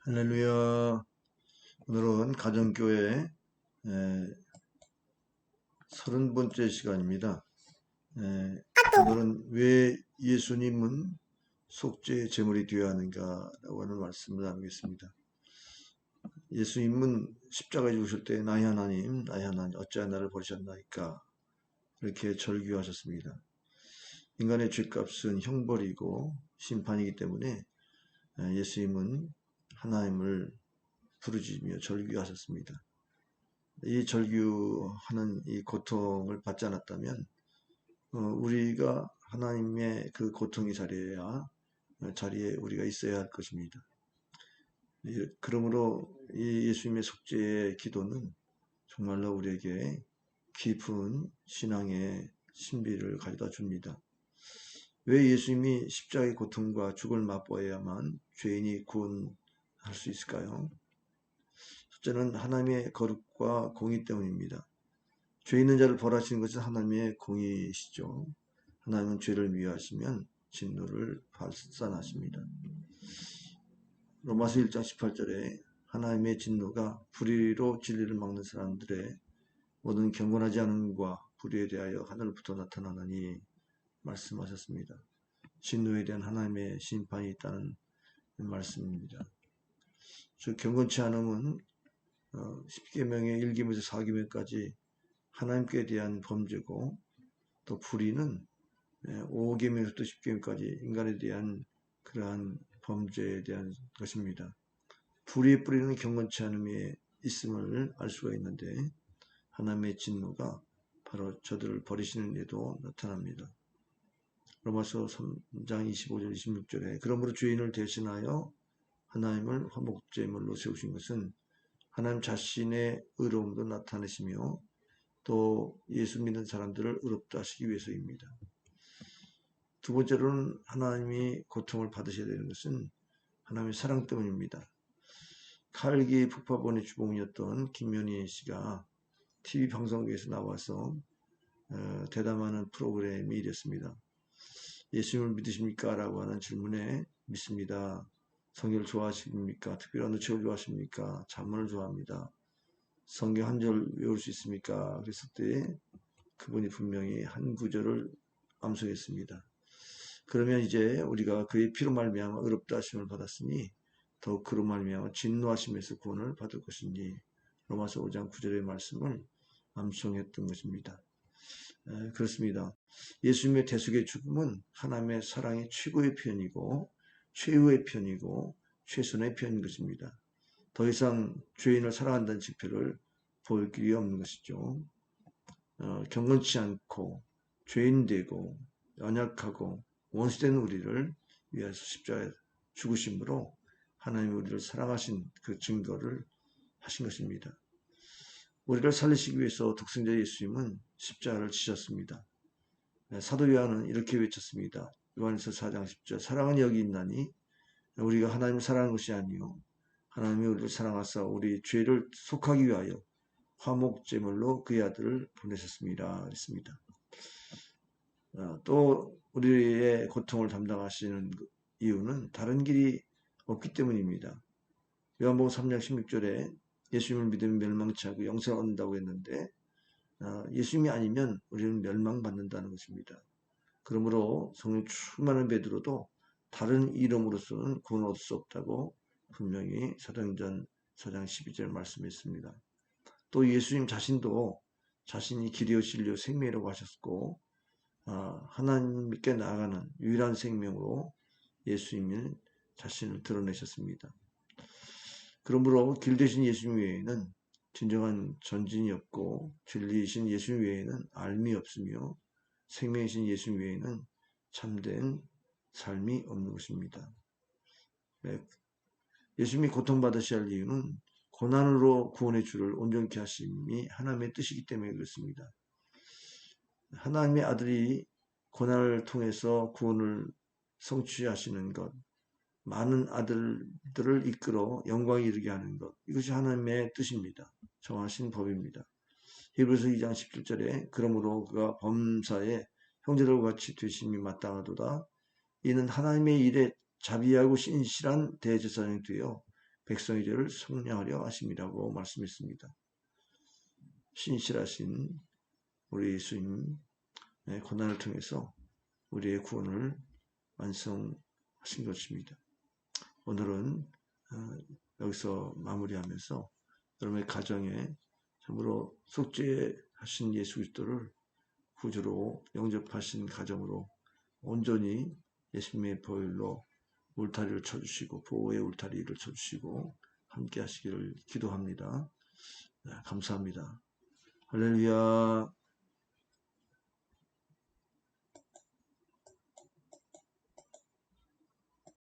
할렐루야. 오늘은 가정교회 30번째 시간입니다. 오늘은 왜 예수님은 속죄의 제물이 되어야 하는가 라고 하는 말씀을 나누겠습니다. 예수님은 십자가에 죽으실 때 나의 하나님 어찌하여 나를 버리셨나이까 이렇게 절규하셨습니다. 인간의 죄값은 형벌이고 심판이기 때문에 예수님은 하나님을 부르짖으며 절규하셨습니다. 이 절규하는 이 고통을 받지 않았다면 우리가 하나님의 그 고통의 자리에 우리가 있어야 할 것입니다. 그러므로 이 예수님의 속죄의 기도는 정말로 우리에게 깊은 신앙의 신비를 가져다 줍니다. 왜 예수님이 십자가의 고통과 죽을 맛보아야만 죄인이 구원할 수 있을까요? 첫째는 하나님의 거룩과 공의 때문입니다. 죄 있는 자를 벌하시는 것은 하나님의 공의시죠. 하나님은 죄를 미워하시면 진노를 발산하십니다. 로마서 1장 18절에 하나님의 진노가 불의로 진리를 막는 사람들의 모든 경건하지 않음과 불의에 대하여 하늘부터 나타나느니 말씀하셨습니다. 진노에 대한 하나님의 심판이 있다는 말씀입니다. 즉 경건치 않음은 10계명의 1계명에서 4계명까지 하나님께 대한 범죄고, 또 불의는 5계명부터 10계명까지 인간에 대한 그러한 범죄에 대한 것입니다. 불의의 뿌리는 경건치 않음에 있음을 알 수가 있는데, 하나님의 진노가 바로 저들을 버리시는 데도 나타납니다. 로마서 3장 25절 26절에 그러므로 죄인을 대신하여 하나님을 화목제물로 세우신 것은 하나님 자신의 의로움도 나타내시며 또 예수 믿는 사람들을 의롭다 하시기 위해서입니다. 두 번째로는 하나님이 고통을 받으셔야 되는 것은 하나님의 사랑 때문입니다. 칼기 북파본의 주봉이었던 김연희 씨가 TV 방송국에서 나와서 대담하는 프로그램이 이랬습니다. 예수님을 믿으십니까? 라고 하는 질문에 믿습니다. 성경을 좋아하십니까? 특별히 어느 책을 좋아하십니까? 잠언을 좋아합니다. 성경 한 절 외울 수 있습니까? 그랬을 때 그분이 분명히 한 구절을 암송했습니다. 그러면 이제 우리가 그의 피로 말미암아 의롭다 하심을 받았으니 더욱 그로 말미암아 진노하심에서 구원을 받을 것이니 로마서 5장 9절의 말씀을 암송했던 것입니다. 그렇습니다. 예수님의 대속의 죽음은 하나님의 사랑의 최고의 표현이고 최후의 표현이고 최선의 표현인 것입니다. 더 이상 죄인을 사랑한다는 지표를 보일 길이 없는 것이죠. 경건치 않고 죄인되고 연약하고 원수된 우리를 위해서 십자가에 죽으심으로 하나님이 우리를 사랑하신 그 증거를 하신 것입니다. 우리를 살리시기 위해서 독생자 예수님은 십자가를 지셨습니다. 사도 요한은 이렇게 외쳤습니다. 요한일서 4장 10절 사랑은 여기 있나니 우리가 하나님을 사랑하는 것이 아니요 하나님이 우리를 사랑하사 우리 죄를 속하기 위하여 화목제물로 그의 아들을 보내셨습니다. 그랬습니다. 또 우리의 고통을 담당하시는 이유는 다른 길이 없기 때문입니다. 요한복음 3장 16절에 예수님을 믿으면 멸망치 않고 영생을 얻는다고 했는데 예수님이 아니면 우리는 멸망받는다는 것입니다. 그러므로 성령 충만한 베드로도 다른 이름으로서는 구원을 얻을 수 없다고 분명히 사도행전 4장 12절 말씀했습니다. 또 예수님 자신도 자신이 길이요 진리요 생명이라고 하셨고 하나님께 나아가는 유일한 생명으로 예수님이 자신을 드러내셨습니다. 그러므로 길 대신 예수님 외에는 진정한 전진이 없고 진리이신 예수님 외에는 알미 없으며 생명이신 예수님 외에는 참된 삶이 없는 것입니다. 예수님이 고통받으셔야 할 이유는 고난으로 구원의 줄을 온전케 하심이 하나님의 뜻이기 때문에 그렇습니다. 하나님의 아들이 고난을 통해서 구원을 성취하시는 것, 많은 아들들을 이끌어 영광에 이르게 하는 것, 이것이 하나님의 뜻입니다. 정하신 법입니다. 히브리서 2장 17절에 그러므로 그가 범사에 형제들과 같이 되심이 마땅하도다. 이는 하나님의 일에 자비하고 신실한 대제사장이 되어 백성의 죄를 속량하려 하심이라고 말씀했습니다. 신실하신 우리 예수님 고난을 통해서 우리의 구원을 완성하신 것입니다. 오늘은 여기서 마무리하면서 여러분의 가정에 참으로 속죄하신 예수 그리스도를 구주로 영접하신 가정으로 온전히 예수님의 보혈로 울타리를 쳐주시고 보호의 울타리를 쳐주시고 함께 하시기를 기도합니다. 감사합니다. 할렐루야.